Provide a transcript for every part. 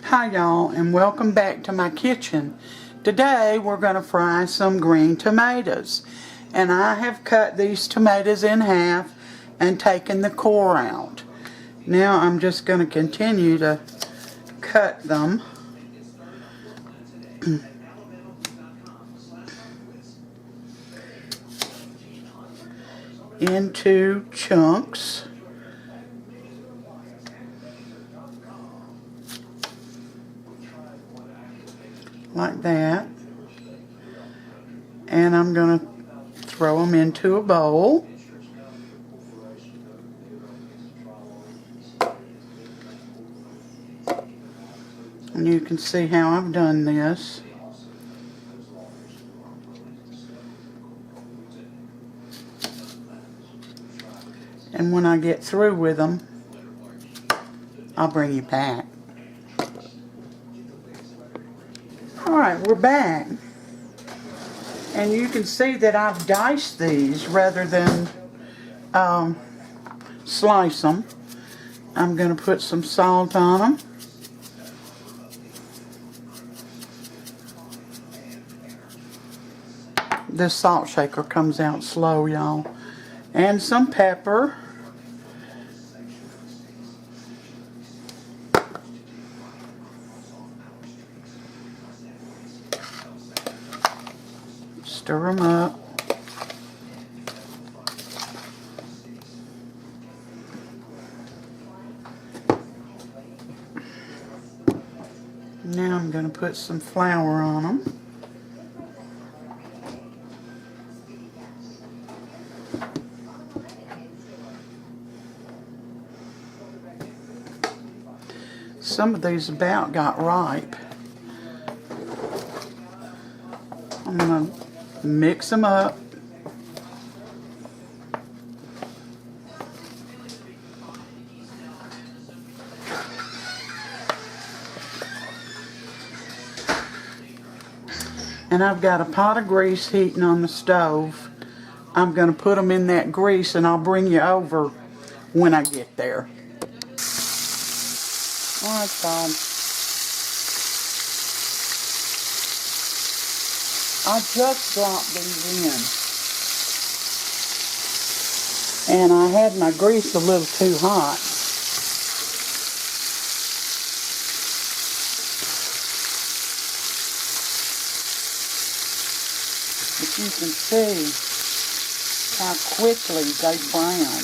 Hi y'all, and welcome back to my kitchen. Today we're going to fry some green tomatoes, and I have cut these tomatoes in half and taken the core out. Now I'm just going to continue to cut them into chunks. Like that. And I'm going to throw them into a bowl. And you can see how I've done this. And when I get through with them, I'll bring you back. Alright, we're back. And you can see that I've diced these rather than slice them. I'm going to put some salt on them. This salt shaker comes out slow, y'all. And some pepper. Stir them up. Now I'm going to put some flour on them. Some of these about got ripe. I'm going to mix them up. And I've got a pot of grease heating on the stove. I'm going to put them in that grease and I'll bring you over when I get there. Alright, y'all. I just dropped these in. And I had my grease a little too hot. But you can see how quickly they brown.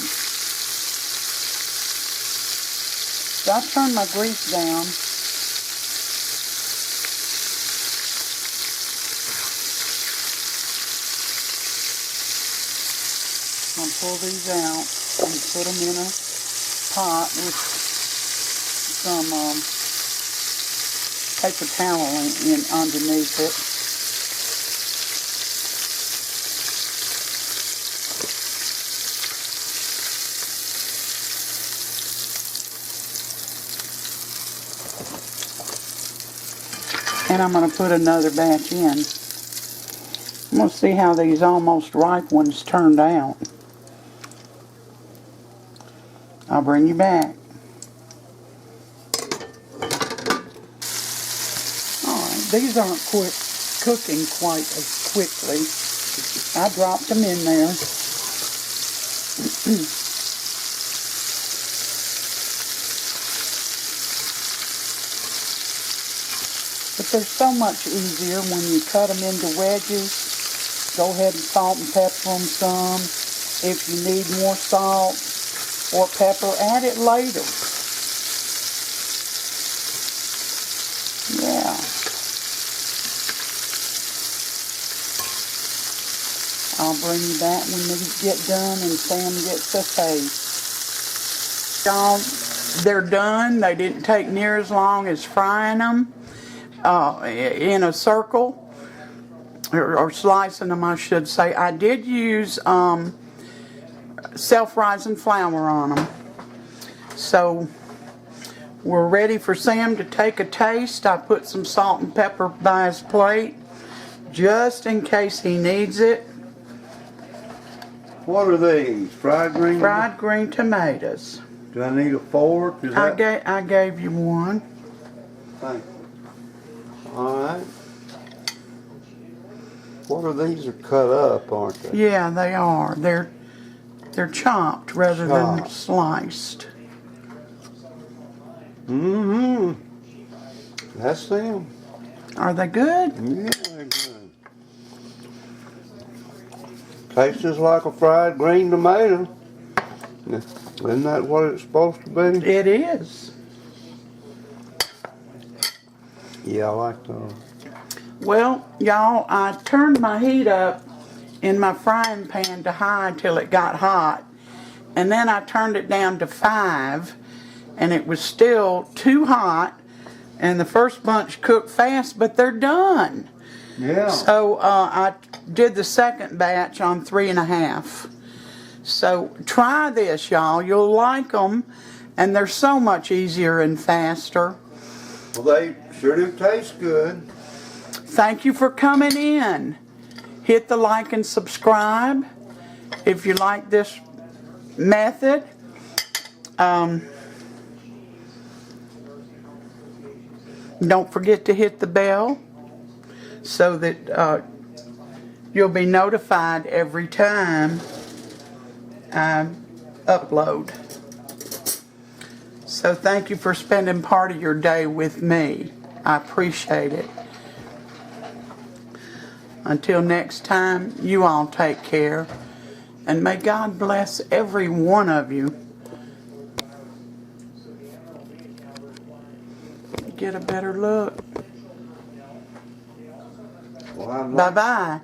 So I turned my grease down. I'll pull these out and put them in a pot with some paper towel in underneath it. And I'm going to put another batch in. I'm going to see how these almost ripe ones turned out. I'll bring you back. Alright, these aren't cooking quite as quickly. I dropped them in there. But they're so much easier when you cut them into wedges. Go ahead and salt and pepper them some. If you need more salt or pepper, add it later. Yeah. I'll bring you back when these get done and Sam gets a taste. Y'all, they're done. They didn't take near as long as frying them. In a circle, or slicing them, I should say. I did use self-rising flour on them. So we're ready for Sam to take a taste. I put some salt and pepper by his plate just in case he needs it. What are these? Fried green? Fried green tomatoes. Do I need a fork? I gave you one. thank you. Alright. What are these? Are cut up, aren't they? Yeah, they are. They're chopped rather than Chopped. sliced. Mm-hmm. That's them. Are they good? Yeah, they're good. Tastes just like a fried green tomato. Isn't that what it's supposed to be? It is. Yeah, I like those. Well, y'all, I turned my heat up in my frying pan to high till it got hot. And then I turned it down to 5, and it was still too hot. And the first bunch cooked fast, but they're done. Yeah. So I did the second batch on 3.5. So try this, y'all. You'll like them, and they're so much easier and faster. Well, they sure do taste good. Thank you for coming in. Hit the like and subscribe if you like this method. Don't forget to hit the bell so that you'll be notified every time I upload. So thank you for spending part of your day with me. I appreciate it. Until next time, you all take care. And may God bless every one of you. Get a better look. Well, Bye-bye.